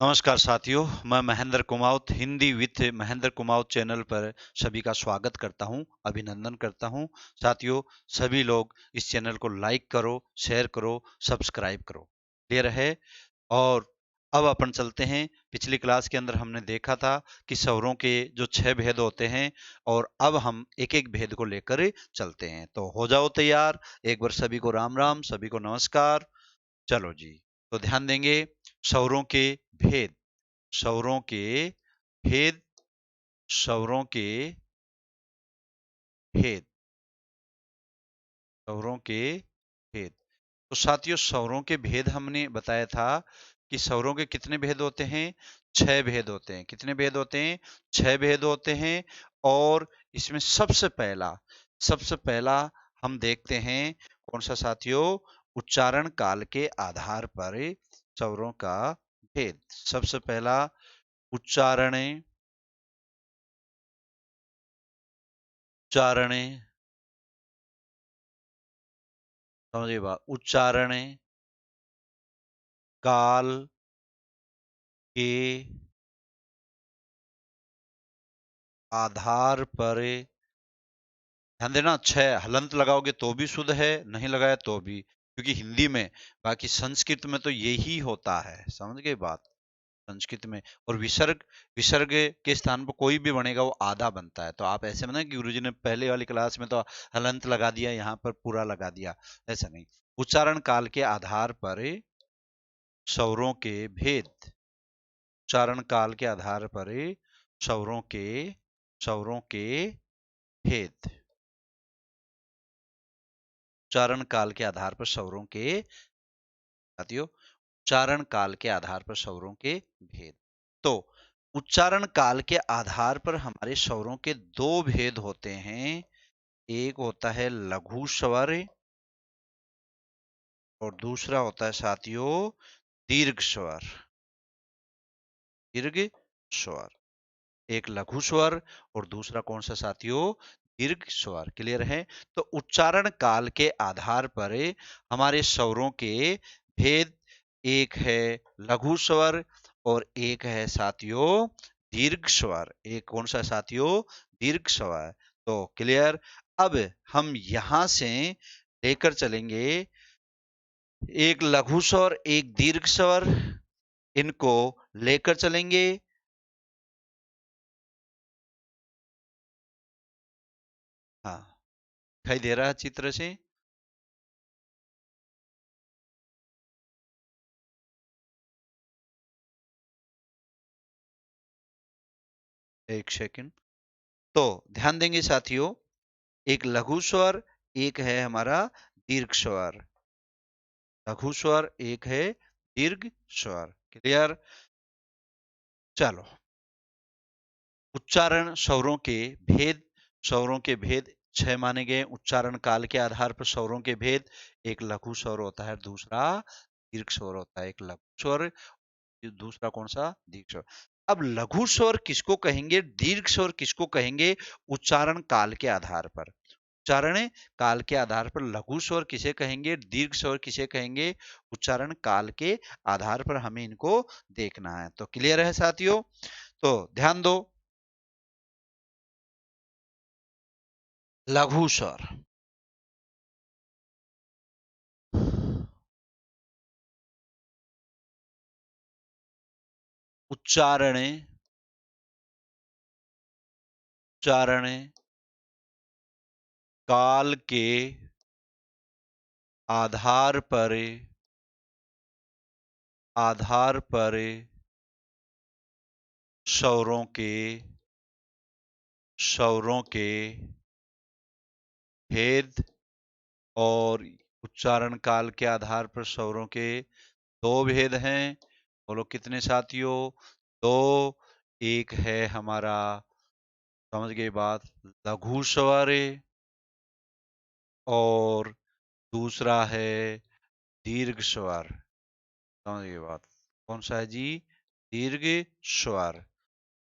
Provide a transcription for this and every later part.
नमस्कार साथियों, मैं महेंद्र कुमावत हिंदी विथ महेंद्र कुमावत चैनल पर सभी का स्वागत करता हूं, अभिनंदन करता हूं। साथियों, सभी लोग इस चैनल को लाइक करो, शेयर करो, सब्सक्राइब करो। क्लियर है? और अब अपन चलते हैं। पिछली क्लास के अंदर हमने देखा था कि स्वरों के जो 6 भेद होते हैं, और अब हम एक एक भेद को लेकर चलते हैं। तो हो जाओ तैयार। एक बार सभी को राम राम, सभी को नमस्कार। चलो जी। तो ध्यान देंगे। स्वरों के भेद, स्वरों के भेद, स्वरों के भेद, स्वरों के भेद। तो साथियों, स्वरों के भेद हमने बताया था कि स्वरों के कितने भेद होते हैं? 6 भेद होते हैं। कितने भेद होते हैं? 6 भेद होते हैं। और इसमें सबसे पहला हम देखते हैं कौन सा साथियों? उच्चारण काल के आधार पर स्वरों का भेद। सबसे पहला उच्चारण, उच्चारण, समझिए बात, उच्चारण काल के आधार पर, ध्यान देना, 6 हलंत लगाओगे तो भी शुद्ध है, नहीं लगाया तो भी, क्योंकि हिंदी में, बाकी संस्कृत में तो यही होता है। समझ गए बात? संस्कृत में और विसर्ग, विसर्ग के स्थान पर कोई भी बनेगा वो आधा बनता है। तो आप ऐसे में ना कि गुरुजी ने पहले वाली क्लास में तो हलंत लगा दिया, यहाँ पर पूरा लगा दिया, ऐसा नहीं। उच्चारण काल के आधार पर स्वरों के भेद, उच्चारण काल के आधार पर स्वरों के, स्वरों के भेद, उच्चारण काल के आधार पर स्वरों के, साथियों, उच्चारण काल के आधार पर स्वरों के भेद। तो उच्चारण काल के आधार पर हमारे स्वरों के 2 भेद होते हैं। एक होता है लघु स्वर, और दूसरा होता है साथियों दीर्घ स्वर। दीर्घ स्वर, एक लघु स्वर और दूसरा कौन सा साथियों? दीर्घ स्वर। क्लियर है? तो उच्चारण काल के आधार पर हमारे स्वरों के भेद, एक है लघु स्वर और एक है साथियों दीर्घ स्वर। एक कौन सा साथियों? दीर्घ स्वर। तो क्लियर? अब हम यहां से लेकर चलेंगे एक लघु स्वर, एक दीर्घ स्वर, इनको लेकर चलेंगे। हाँ, दिखाई दे रहा है चित्र से? एक सेकंड। तो ध्यान देंगे साथियों, एक लघु स्वर, एक है हमारा दीर्घ स्वर। लघु स्वर, एक है दीर्घ स्वर। क्लियर? चलो, उच्चारण स्वरों के भेद। स्वरों के भेद 6 माने गए उच्चारण काल के आधार पर। स्वरों के भेद, एक लघु स्वर होता है, दूसरा दीर्घ स्वर होता है। एक लघु स्वर, दूसरा कौन सा? दीर्घ स्वर। अब लघु स्वर किसको कहेंगे, दीर्घ स्वर किसको कहेंगे? उच्चारण काल के आधार पर, उच्चारण काल के आधार पर लघु स्वर किसे कहेंगे, दीर्घ स्वर किसे कहेंगे, उच्चारण काल के आधार पर हमें इनको देखना है। तो क्लियर है साथियों? तो ध्यान दो। लघु स्वर, उच्चारण, उच्चारण काल के आधार पर, आधार पर स्वरों के, स्वरों के भेद, और उच्चारण काल के आधार पर स्वरों के 2 भेद हैं। बोलो कितने साथियों? 2। एक है हमारा, समझ गए बात, लघु स्वर, और दूसरा है दीर्घ स्वर। समझ गए बात? कौन सा है जी? दीर्घ स्वर।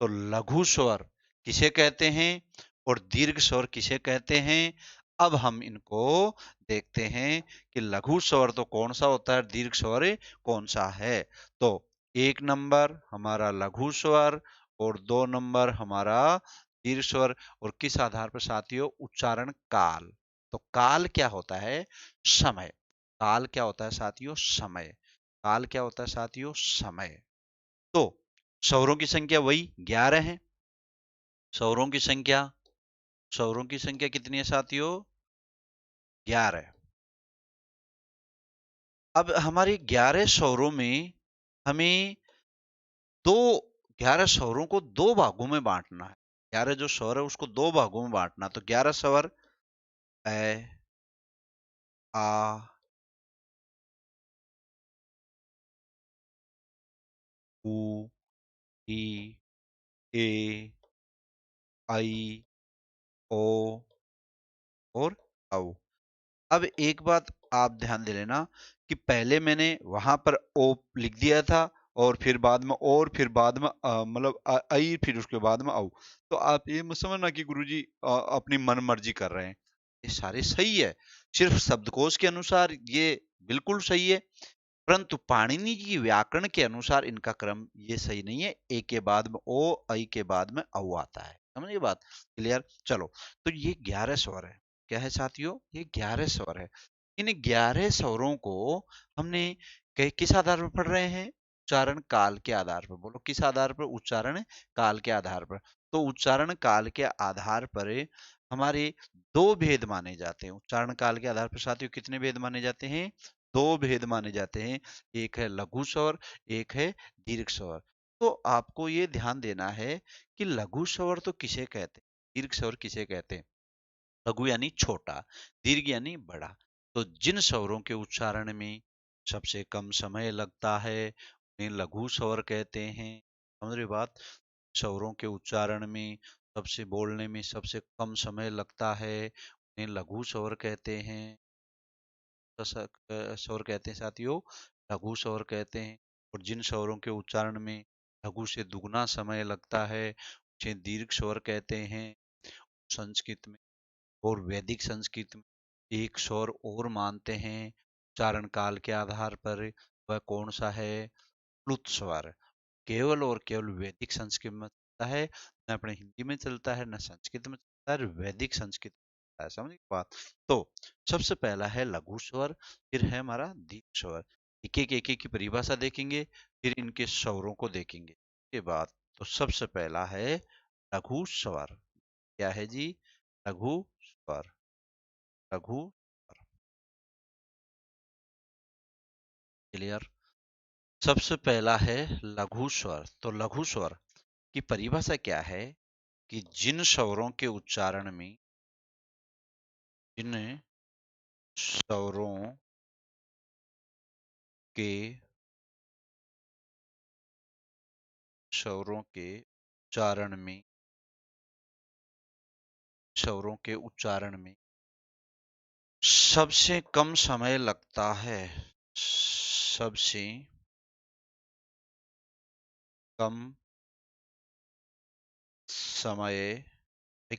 तो लघु स्वर किसे कहते हैं और दीर्घ स्वर किसे कहते हैं? अब हम इनको देखते हैं कि लघु स्वर तो कौन सा होता है, दीर्घ स्वर कौन सा है। तो 1 नंबर हमारा लघु स्वर और 2 नंबर हमारा दीर्घ स्वर। और किस आधार पर साथियों? उच्चारण काल। तो काल क्या होता है? समय। काल क्या होता है साथियों? समय। काल क्या होता है साथियों? समय। तो स्वरों की संख्या वही 11 है। स्वरों की संख्या, स्वरों की संख्या कितनी है साथियों? 11। अब हमारे 11 स्वरों में हमें दो 11 स्वरों को दो भागों में बांटना है। 11 जो स्वर है उसको दो भागों में बांटना। तो 11 स्वर ए, आ, उ, ई, ए, आई, ओ और औ। अब एक बात आप ध्यान दे लेना कि पहले मैंने वहां पर ओ लिख दिया था और फिर बाद में और फिर बाद में मतलब आई, फिर उसके बाद में औ। तो आप ये मत समझना कि गुरुजी अपनी मन मर्जी कर रहे हैं। ये सारे सही है, सिर्फ शब्दकोश के अनुसार ये बिल्कुल सही है, परंतु पाणिनि जी की व्याकरण के अनुसार इनका क्रम ये सही नहीं है। ए के बाद में ओ, आई के बाद में औ आता है। समझिए बात? क्लियर? चलो, तो ये 11 स्वर है। क्या है साथियों? ये 11 स्वर है। इन 11 स्वरों को हमने किस आधार पर पढ़ रहे हैं? उच्चारण काल के आधार पर। बोलो किस आधार पर? उच्चारण काल के आधार पर। तो उच्चारण काल के आधार पर हमारे दो भेद माने जाते हैं। उच्चारण काल के आधार पर साथियों कितने भेद माने जाते हैं? दो भेद माने जाते हैं। एक है लघु स्वर, एक है दीर्घ स्वर। तो आपको ये ध्यान देना है कि लघु स्वर तो किसे कहते हैं, दीर्घ स्वर किसे कहते हैं। लघु यानी छोटा, दीर्घ यानी बड़ा। तो जिन स्वरों के उच्चारण में सबसे कम समय लगता है उन्हें लघु स्वर कहते हैं। समझ रहे बात? स्वरों के उच्चारण में सबसे बोलने में सबसे कम समय लगता है उन्हें लघु स्वर कहते हैं। स्वर कहते हैं साथियों, लघु स्वर कहते हैं। और जिन स्वरों के उच्चारण में लघु से दुगना समय लगता है उसे दीर्घ स्वर कहते हैं। संस्कृत में और वैदिक संस्कृत में एक स्वर और मानते हैं उच्चारण काल के आधार पर। वह कौन सा है? प्लुत स्वर। केवल और केवल वैदिक संस्कृत में चलता है, न अपने हिंदी में चलता है, न संस्कृत में चलता है, वैदिक संस्कृत में चलता है। समझ बात? तो सबसे पहला है लघु स्वर, फिर है हमारा दीर्घ स्वर। एक एक की परिभाषा देखेंगे, फिर इनके स्वरों को देखेंगे के बाद। तो सबसे पहला है लघु स्वर। क्या है जी? लघु स्वर। लघु स्वर। क्लियर? सबसे पहला है लघु स्वर। तो लघु स्वर की परिभाषा क्या है कि जिन स्वरों के उच्चारण में, जिन स्वरों के स्वरों के उच्चारण में, स्वरों के उच्चारण में सबसे कम समय लगता है, सबसे कम समय।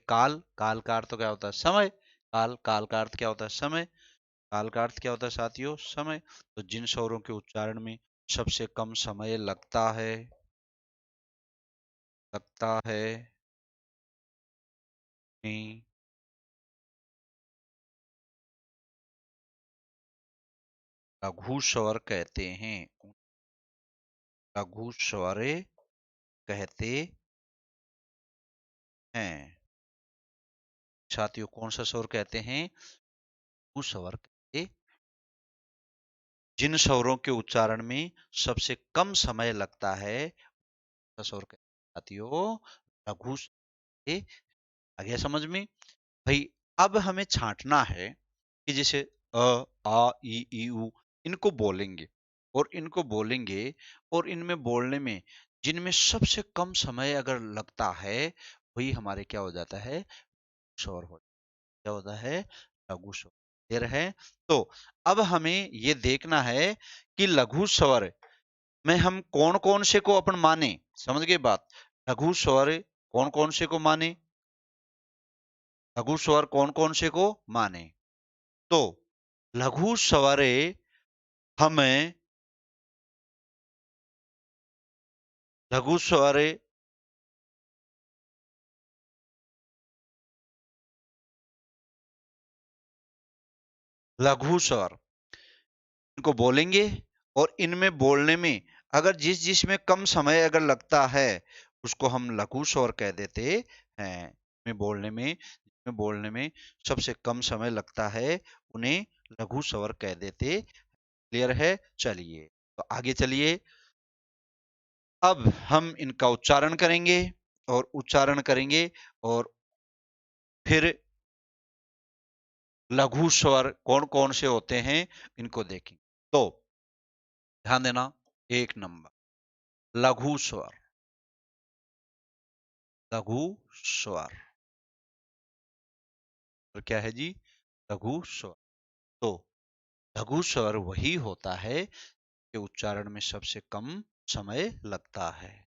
काल, काल का अर्थ तो क्या होता है? समय। काल, काल का अर्थ क्या होता है? समय। काल का अर्थ क्या होता है साथियों? समय। तो जिन स्वरों के उच्चारण में सबसे कम समय लगता है उन्हें लघु स्वर कहते हैं। लघु स्वर कहते हैं। साथियों कौन सा स्वर कहते हैं? लघु स्वर कहते। जिन स्वरों के उच्चारण में सबसे कम समय लगता है स्वर कहते हैं साथियों लघु स्वर। आ गया समझ में? भाई अब हमें छांटना है कि जैसे अ, आ, ई उ इनको बोलेंगे और इनको बोलेंगे, और इनमें बोलने में जिनमें सबसे कम समय अगर लगता है वही हमारे क्या हो जाता है? स्वर हो। क्या होता है? लघु स्वर। क्लियर है? तो अब हमें ये देखना है कि लघु स्वर में हम कौन कौन से को अपन माने। समझ गए बात? लघु स्वर कौन कौन से को माने? लघु स्वर कौन कौन से को माने? तो लघु स्वरे हमें लघु स्वर, लघु स्वर इनको बोलेंगे, और इनमें बोलने में अगर जिसमें कम समय अगर लगता है उसको हम लघु स्वर कह देते हैं। में बोलने में सबसे कम समय लगता है उन्हें लघु स्वर कह देते। क्लियर है? चलिए तो आगे चलिए। अब हम इनका उच्चारण करेंगे, और फिर लघु स्वर कौन कौन से होते हैं इनको देखें। तो ध्यान देना, एक नंबर लघु स्वर, लघु स्वर और क्या है जी? लघु स्वर। तो लघु स्वर वही होता है कि उच्चारण में सबसे कम समय लगता है।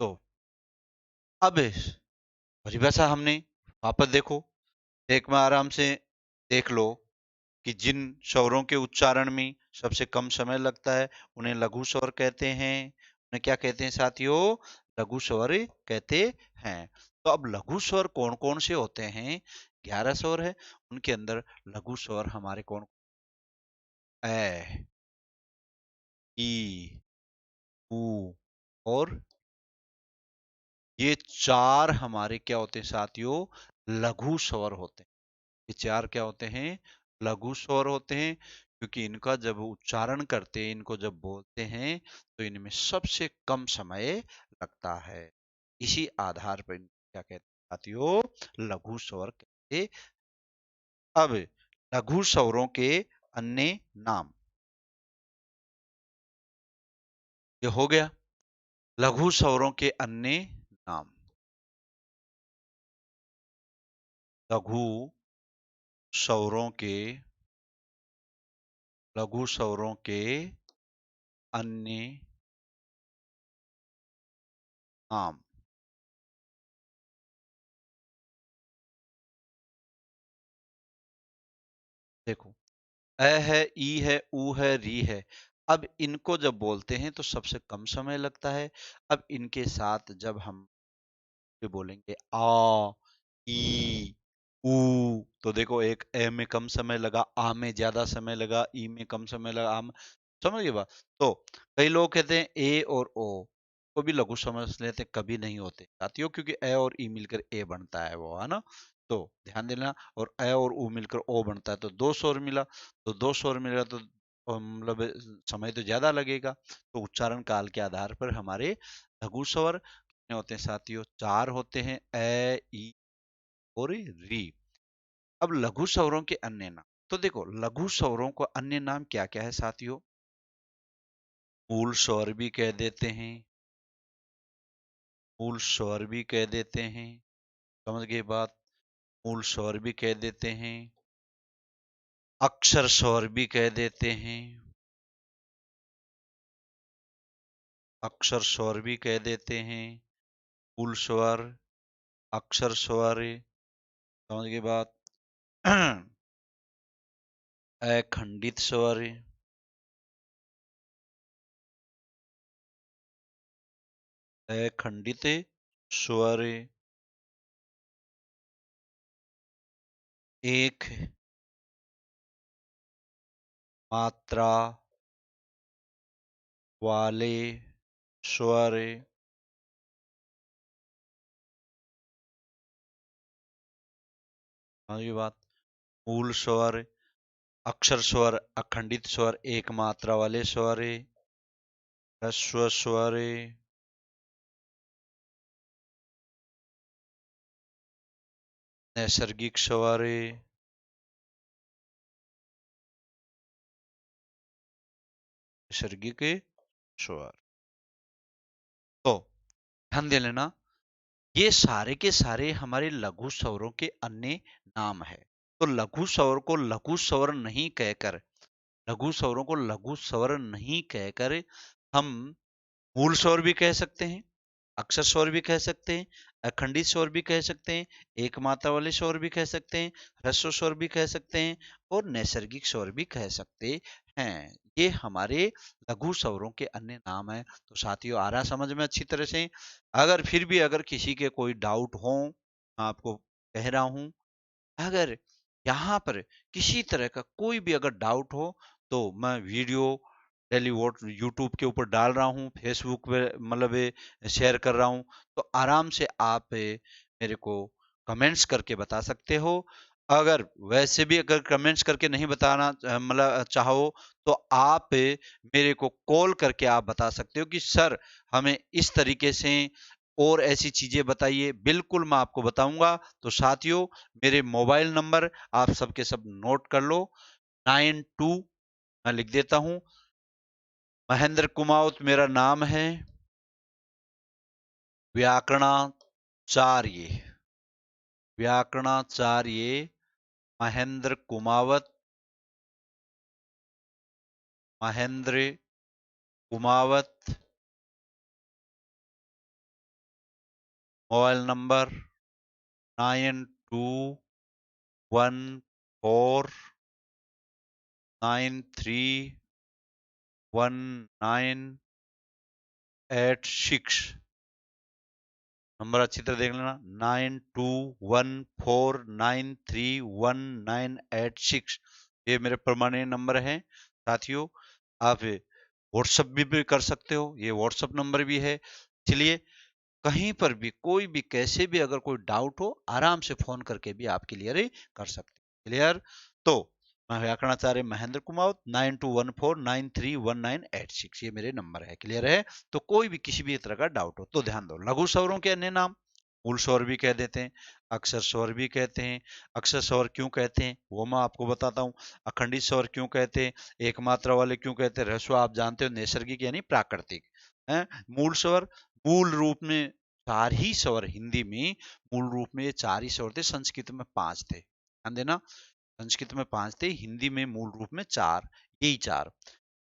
तो अब परिभाषा हमने वापस देखो, एक बार आराम से देख लो कि जिन स्वरों के उच्चारण में सबसे कम समय लगता है उन्हें लघु स्वर कहते हैं। उन्हें क्या कहते हैं साथियों? लघु स्वर कहते हैं। तो अब लघु स्वर कौन कौन से होते हैं? 11 स्वर है, उनके अंदर लघु स्वर हमारे कौन? ए, ई, उ और ये चार हमारे क्या होते हैं साथियों? लघु स्वर होते हैं। ये चार क्या होते हैं? लघु स्वर होते हैं, क्योंकि इनका जब उच्चारण करते हैं, इनको जब बोलते हैं तो इनमें सबसे कम समय लगता है। इसी आधार पर क्या कहते हैं साथियों? लघु स्वर कहते। अब लघु स्वरों के अन्य नाम, ये हो गया लघु स्वरों के अन्य नाम। लघु स्वरों के लघु स्वरों के अन्य नाम। देखो, अ है, ई है, ऊ है, री है। अब इनको जब बोलते हैं तो सबसे कम समय लगता है। अब इनके साथ जब हम बोलेंगे आ, ई, ऊ, तो देखो एक ए में कम समय लगा, आ में ज्यादा समय लगा, ई में कम समय लगा, आम। समझ गए बात? तो कई लोग कहते हैं ए और ओ को भी लघु समझ लेते, कभी नहीं होते साथियों, क्योंकि ए और ई मिलकर ए बनता है, वो है ना। तो ध्यान देना, और ए और ऊ मिलकर ओ बनता है, तो दो स्वर मिला, तो दो स्वर मिला तो मतलब समय तो ज्यादा लगेगा। तो उच्चारण काल के आधार पर हमारे लघु स्वर कितने होते हैं साथियों? चार होते हैं, ए, ई और री। अब लघु स्वरों के अन्य नाम, तो देखो लघु स्वरों को अन्य नाम क्या क्या है साथियों? मूल स्वर भी कह देते हैं, मूल स्वर भी कह देते हैं। समझ गए बात? मूल स्वर भी कह देते हैं, अक्षर स्वर भी कह देते हैं, अक्षर स्वर भी कह देते हैं, मूल स्वर, अक्षर स्वर। समझ गए बात? अखंडित स्वर, अखंडित स्वर, एक मात्रा वाले स्वर। समझ गए बात? मूल स्वर, अक्षर स्वर, अखंडित स्वर, एक मात्रा वाले स्वर, ह्रस्व स्वर, नैसर्गिक स्वर, नैसर्गिक स्वर। तो ध्यान दे लेना, ये सारे के सारे हमारे लघु स्वरों के अन्य नाम है। तो लघु स्वर को लघु स्वर नहीं कहकर, लघु स्वरों को लघु स्वर नहीं कहकर हम मूल स्वर भी कह सकते हैं, अक्षर स्वर भी कह सकते हैं, अखंडित स्वर भी कह सकते हैं, एक मात्रा वाले स्वर भी कह सकते हैं, ह्रस्व स्वर भी कह सकते हैं, और नैसर्गिक स्वर भी कह सकते हैं, ये हमारे लघु स्वरों के अन्य नाम हैं। तो साथियों, आ रहा समझ में अच्छी तरह से? अगर फिर भी अगर किसी के कोई डाउट हो, मैं आपको कह रहा हूं, अगर यहाँ पर किसी तरह का कोई भी अगर डाउट हो, तो मैं वीडियो डेली वोट यूट्यूब के ऊपर डाल रहा हूँ, फेसबुक पे मतलब शेयर कर रहा हूँ, तो आराम से आप मेरे को कमेंट्स करके बता सकते हो। अगर वैसे भी अगर कमेंट्स करके नहीं बताना मतलब चाहो, तो आप मेरे को कॉल करके आप बता सकते हो कि सर हमें इस तरीके से और ऐसी चीजें बताइए, बिल्कुल मैं आपको बताऊंगा। तो साथियों, मेरे मोबाइल नंबर आप सबके सब नोट कर लो। 92, मैं लिख देता हूं, महेंद्र कुमावत मेरा नाम है, व्याकरणाचार्य, व्याकरणाचार्य Mahendra Kumawat, Mahendra Kumawat. Mobile number 9214931986। Number अच्छी तरह देख लेना, 9214931986। ये मेरे परमानेंट नंबर हैं। साथियों, आप व्हाट्सएप भी कर सकते हो, ये व्हाट्सएप नंबर भी है। इसलिए कहीं पर भी कोई भी कैसे भी अगर कोई डाउट हो, आराम से फोन करके भी आप क्लियर कर सकते हो। क्लियर? तो मैं व्याकरणाचार्य महेंद्र कुमार, 9214931986, ये मेरे नंबर है। क्लियर है? तो कोई भी किसी भी तरह का डाउट हो तो ध्यान दो। लघु स्वरों के अन्य नाम, मूल स्वर भी कह देते हैं, अक्षर स्वर भी कहते हैं। अक्षर स्वर क्यों कहते हैं वो मैं आपको बताता हूँ। अखंडित स्वर क्यों कहते हैं, एक मात्रा वाले क्यों कहते हैं, ह्रस्व आप जानते हो नैसर्गिक यानी प्राकृतिक है। मूल स्वर, मूल रूप में चार ही स्वर, हिंदी में मूल रूप में ये चार ही स्वर थे, संस्कृत में पांच थे। ध्यान देना, संस्कृत में पांच थे, हिंदी में मूल रूप में चार, यही चार।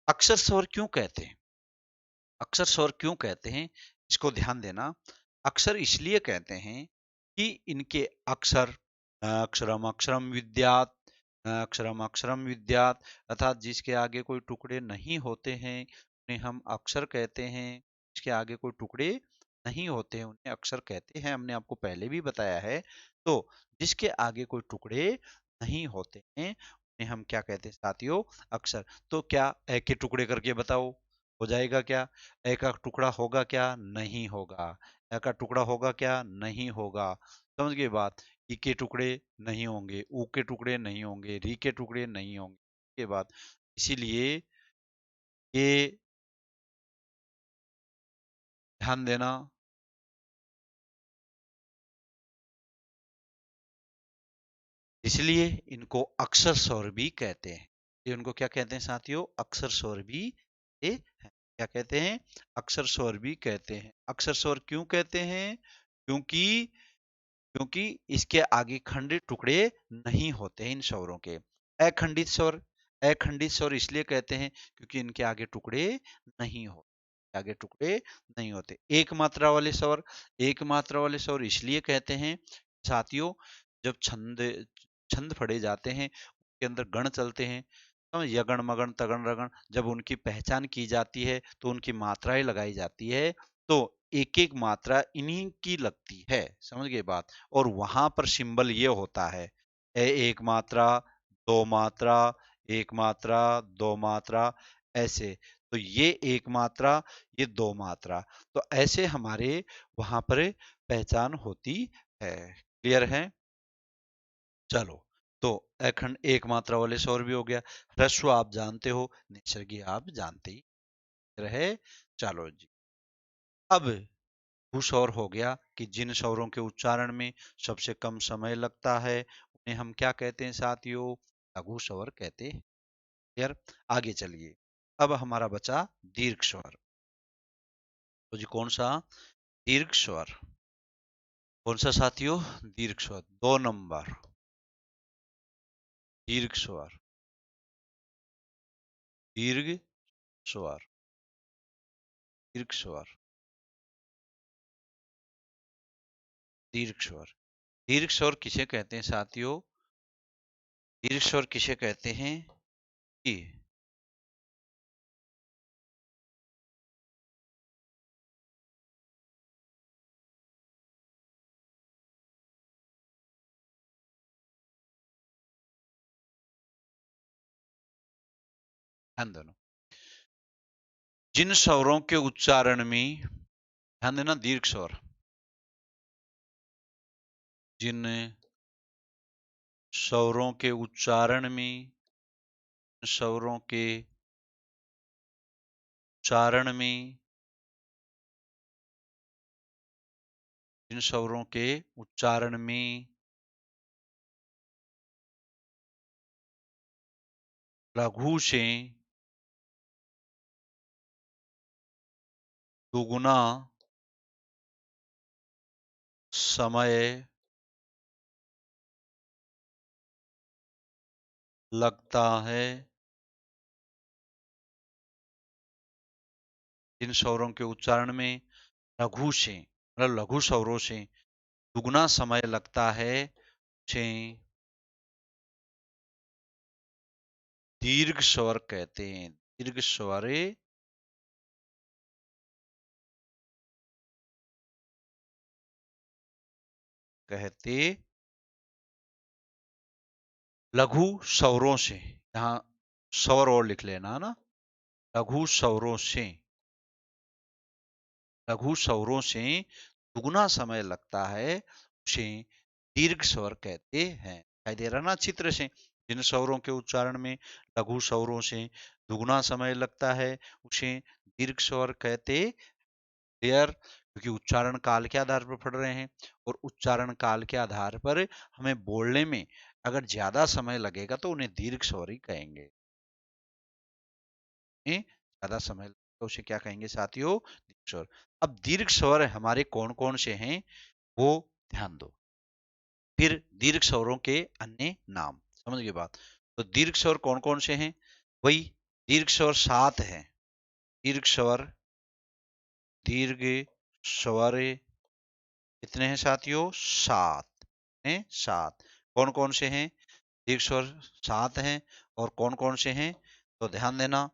अक्षर स्वर क्यों कहते हैं, अक्षर स्वर क्यों कहते हैं, इसको ध्यान देना। अक्षर इसलिए कहते हैं कि इनके अक्षर, अक्षरम अक्षरम विद्यात, अक्षरम अक्षरम विद्यात, अर्थात जिसके आगे कोई टुकड़े नहीं होते हैं उन्हें हम अक्षर कहते हैं। जिसके आगे कोई टुकड़े नहीं होते हैं उन्हें अक्षर कहते हैं, हमने आपको पहले भी बताया है। तो जिसके आगे कोई टुकड़े नहीं होते हैं उन्हें हम क्या कहते हैं साथियों, अक्षर। तो क्या एक के टुकड़े करके बताओ, हो जाएगा क्या? ए का टुकड़ा होगा क्या? नहीं होगा। ए का टुकड़ा होगा क्या? नहीं होगा। समझ गए बात? ई के टुकड़े नहीं होंगे, ऊ के टुकड़े नहीं होंगे, री के टुकड़े नहीं होंगे के बाद। इसीलिए ये ध्यान देना, इसलिए इनको अक्षर स्वर भी कहते हैं। ये उनको क्या कहते हैं साथियों? अक्षर स्वर भी ये हैं। क्या कहते हैं? अक्षर स्वर भी कहते हैं। अक्षर स्वर क्यों कहते हैं? क्योंकि क्योंकि इसके आगे खंडित टुकड़े नहीं होते हैं इन स्वरों के। अखंडित स्वर, अखंडित स्वर इसलिए कहते हैं क्योंकि इनके आगे टुकड़े नहीं होते, आगे टुकड़े नहीं होते। एक मात्रा वाले स्वर, एक मात्रा वाले स्वर इसलिए कहते हैं साथियों, जब छंद छंद पढ़े जाते हैं के अंदर गण चलते हैं, यगण मगण तगण रगण, जब उनकी पहचान की जाती है तो उनकी मात्राएं लगाई जाती है, तो एक एक मात्रा इन्हीं की लगती है। समझ गए बात? और वहां पर सिंबल ये होता है, एक मात्रा, दो मात्रा, एक मात्रा, दो मात्रा, ऐसे। तो ये एक मात्रा, ये दो मात्रा, तो ऐसे हमारे वहां पर पहचान होती है। क्लियर है? चलो, तो अखंड एक मात्रा वाले स्वर भी हो गया। ह्रस्व आप जानते हो, निसर्गी आप जानते ही रहे। चलो जी, अब भूस्वर हो गया कि जिन स्वरों के उच्चारण में सबसे कम समय लगता है उन्हें हम क्या कहते हैं साथियों? लघु स्वर कहते हैं। यार, आगे चलिए। अब हमारा बचा दीर्घ स्वर। तो जी कौन सा? दीर्घ स्वर। कौन सा साथियों? दीर्घ स्वर, 2 नंबर। दीर्घ स्वर, दीर्घ स्वर, दीर्घ स्वर, दीर्घ स्वर। दीर्घ स्वर किसे कहते हैं साथियों? दीर्घ स्वर किसे कहते हैं कि ध्यान देना। जिन स्वरों के उच्चारण में, ध्यान देना, दीर्घ स्वर, जिन स्वरों के उच्चारण में, स्वरों के उच्चारण में, जिन स्वरों के उच्चारण में लघु से दुगुना समय लगता है, जिन स्वरों के उच्चारण में लघु से, मतलब लघु स्वरों से दुगुना समय लगता है, उसे दीर्घ स्वर कहते हैं। दीर्घ स्वर कहते, लघु स्वरों से, यहाँ स्वर और लिख लेना ना, लघु स्वरों से, लघु स्वरों से दुगुना समय लगता है, उसे दीर्घ स्वर कहते हैं। दिखाई दे रहा ना चित्र से, जिन स्वरों के उच्चारण में लघु स्वरों से दुगुना समय लगता है, उसे दीर्घ स्वर कहते। क्लियर? क्योंकि उच्चारण काल के आधार पर पढ़ रहे हैं, और उच्चारण काल के आधार पर हमें बोलने में अगर ज्यादा समय लगेगा तो उन्हें दीर्घ स्वर ही कहेंगे। ज्यादा समय तो उसे क्या कहेंगे साथियों? दीर्घ स्वर। अब दीर्घ स्वर हमारे कौन कौन से हैं वो ध्यान दो। फिर दीर्घ स्वरों के अन्य नाम, समझ गए बात? तो दीर्घ स्वर कौन कौन से हैं? वही दीर्घ स्वर 7 हैं। दीर्घ स्वर, दीर्घ स्वर कितने हैं साथियों? 7 हैं। 7 कौन कौन से हैं? दीर्घ स्वर 7 हैं। और कौन कौन से हैं? तो ध्यान देना,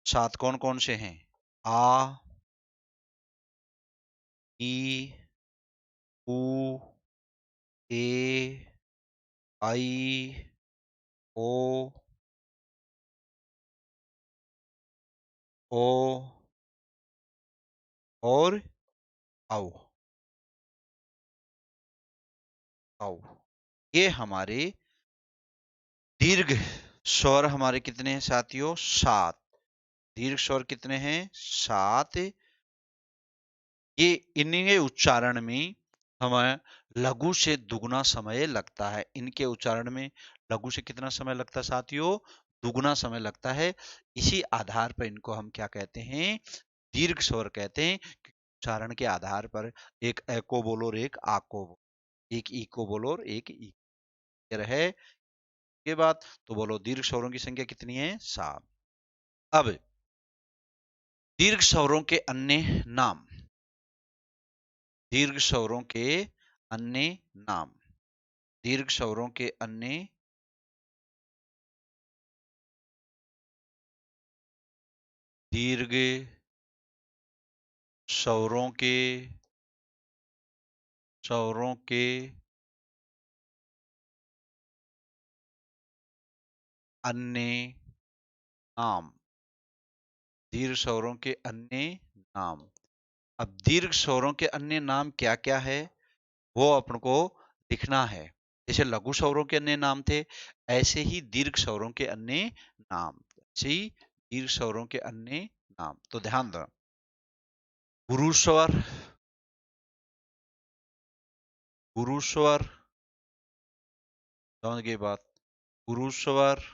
7 कौन कौन से हैं? आ, ई, उ, ए, आई, ओ, ओ और औ। औ, ये हमारे दीर्घ स्वर हमारे कितने हैं साथियों? 7। दीर्घ स्वर कितने हैं? 7। ये इन्हीं उच्चारण में हमें लघु से दुगुना समय लगता है। इनके उच्चारण में लघु से कितना समय लगता है साथियों? दुगुना समय लगता है। इसी आधार पर इनको हम क्या कहते हैं? दीर्घ स्वर कहते हैं। उच्चारण के आधार पर एक ए को बोलो और एक आ को बोलो, एक ई को बोलो और एक ई रहे ये बात। तो बोलो दीर्घ स्वरों की संख्या कितनी है? 7। अब दीर्घ स्वरों के अन्य नाम, दीर्घ स्वरों के अन्य नाम, दीर्घ स्वरों के अन्य, दीर्घ स्वरों के, स्वरों के अन्य नाम, दीर्घ स्वरों के अन्य नाम। अब दीर्घ स्वरों के अन्य नाम क्या क्या है वो अपन को लिखना है। जैसे लघु स्वरों के अन्य नाम थे, ऐसे ही दीर्घ स्वरों के अन्य नाम, ऐसे ही दीर्घ स्वरों के अन्य नाम। तो ध्यान दो, गुरु स्वर, गुरु स्वर, समझ गए बात? गुरु स्वर,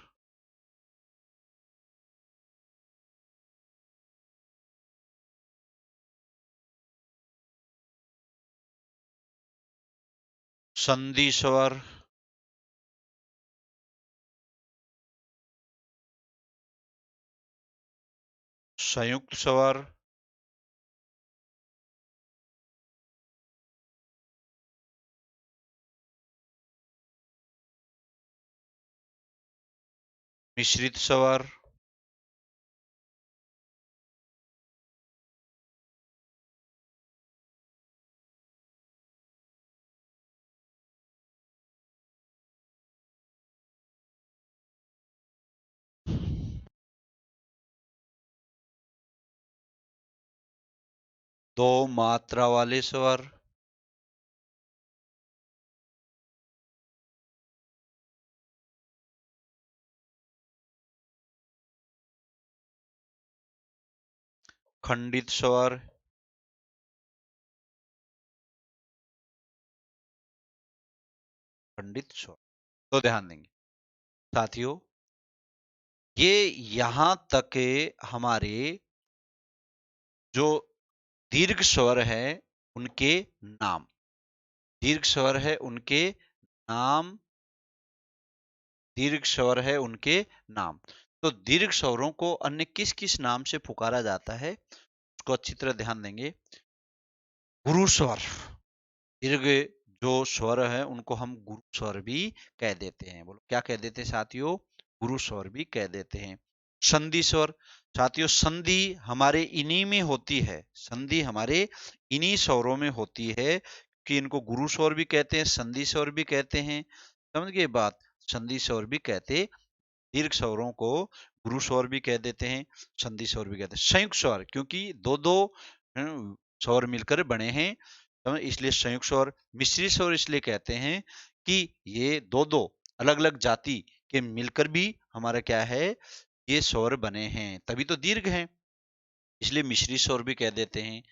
संधि स्वर, संयुक्त स्वर, मिश्रित स्वर, दो मात्रा वाले स्वर, खंडित स्वर, खंडित स्वर। तो ध्यान देंगे साथियों, ये यहां तक हमारे जो दीर्घ स्वर है उनके नाम, दीर्घ स्वर है उनके नाम, दीर्घ स्वर है उनके नाम। तो दीर्घ स्वरों को अन्य किस किस नाम से पुकारा जाता है, उसको अच्छी तरह ध्यान देंगे। गुरु स्वर, दीर्घ जो स्वर है उनको हम गुरु स्वर भी कह देते हैं। बोलो क्या कह देते हैं साथियों, गुरु स्वर भी कह देते हैं। संधि स्वर, साथियों संधि हमारे इन्हीं में होती है, संधि हमारे इन्हीं स्वरों में होती है कि इनको गुरु स्वर भी कहते हैं, संधि स्वर भी कहते हैं। समझ गए बात, संधि स्वर भी कहते, दीर्घ स्वरों को गुरु स्वर भी कह देते हैं, संधि स्वर भी कहते हैं। संयुक्त स्वर, क्योंकि दो दो स्वर मिलकर बने हैं तो इसलिए संयुक्त स्वर। मिश्रित स्वर इसलिए कहते हैं कि ये दो दो अलग अलग जाति के मिलकर भी हमारा क्या है, ये स्वर बने हैं, तभी तो दीर्घ हैं, इसलिए मिश्रित स्वर भी कह देते हैं।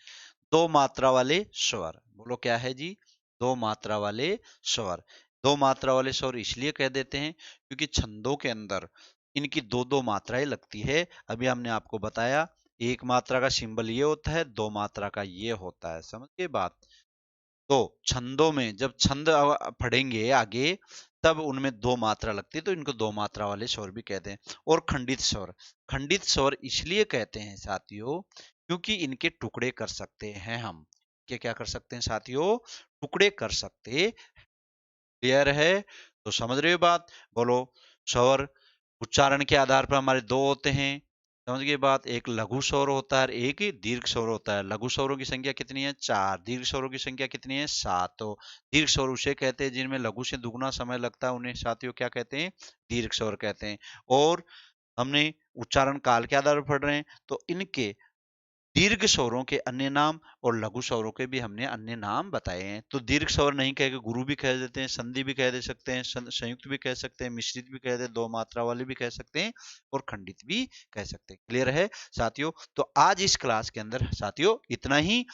दो मात्रा वाले स्वर, बोलो क्या है जी, दो मात्रा वाले स्वर। दो मात्रा वाले स्वर इसलिए कह देते हैं क्योंकि छंदों के अंदर इनकी दो दो मात्राएं लगती है। अभी हमने आपको बताया एक मात्रा का सिंबल ये होता है, दो मात्रा का ये होता है, समझ गए बात। तो छंदों में जब छंद पढ़ेंगे आगे तब उनमें दो मात्रा लगती है, तो इनको दो मात्रा वाले स्वर भी कहते हैं। और खंडित स्वर, खंडित स्वर इसलिए कहते हैं साथियों क्योंकि इनके टुकड़े कर सकते हैं हम। क्या कर सकते हैं साथियों, टुकड़े कर सकते। क्लियर है, तो समझ रहे हो बात। बोलो स्वर उच्चारण के आधार पर हमारे दो होते हैं, समझ गए बात। एक लघु स्वर होता है, एक ही दीर्घ स्वर होता है। लघु स्वरों की संख्या कितनी है, चार। दीर्घ स्वरों की संख्या कितनी है, सात। तो दीर्घ स्वर उसे कहते हैं जिनमें लघु से दुगुना समय लगता है, उन्हें साथियों क्या कहते हैं, दीर्घ स्वर कहते हैं। और हमने उच्चारण काल के आधार पर पढ़ रहे हैं, तो इनके दीर्घ स्वरों के अन्य नाम और लघु स्वरों के भी हमने अन्य नाम बताए हैं। तो दीर्घ स्वर नहीं कह के गुरु भी कह देते हैं, संधि भी कह दे सकते हैं, संयुक्त भी कह सकते हैं, मिश्रित भी कह दे, दो मात्रा वाले भी कह सकते हैं और खंडित भी कह सकते हैं। क्लियर है साथियों। तो आज इस क्लास के अंदर साथियों इतना ही।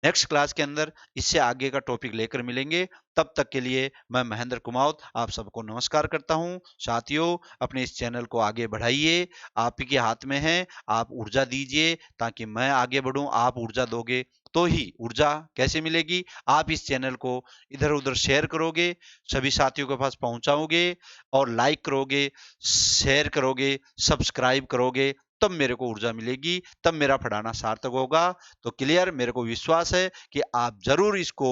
नेक्स्ट क्लास के अंदर इससे आगे का टॉपिक लेकर मिलेंगे। तब तक के लिए मैं महेंद्र कुमावत आप सबको नमस्कार करता हूं। साथियों अपने इस चैनल को आगे बढ़ाइए, आप ही के हाथ में है। आप ऊर्जा दीजिए ताकि मैं आगे बढ़ूं। आप ऊर्जा दोगे तो ही, ऊर्जा कैसे मिलेगी, आप इस चैनल को इधर उधर शेयर करोगे, सभी साथियों के पास पहुंचाओगे और लाइक करोगे, शेयर करोगे, सब्सक्राइब करोगे, तब मेरे को ऊर्जा मिलेगी, तब मेरा पढ़ाना सार्थक होगा। तो क्लियर, मेरे को विश्वास है कि आप जरूर इसको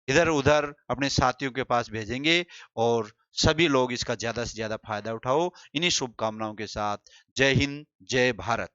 इधर उधर अपने साथियों के पास भेजेंगे और सभी लोग इसका ज्यादा से ज्यादा फायदा उठाओ। इन्हीं शुभकामनाओं के साथ जय हिंद, जय भारत।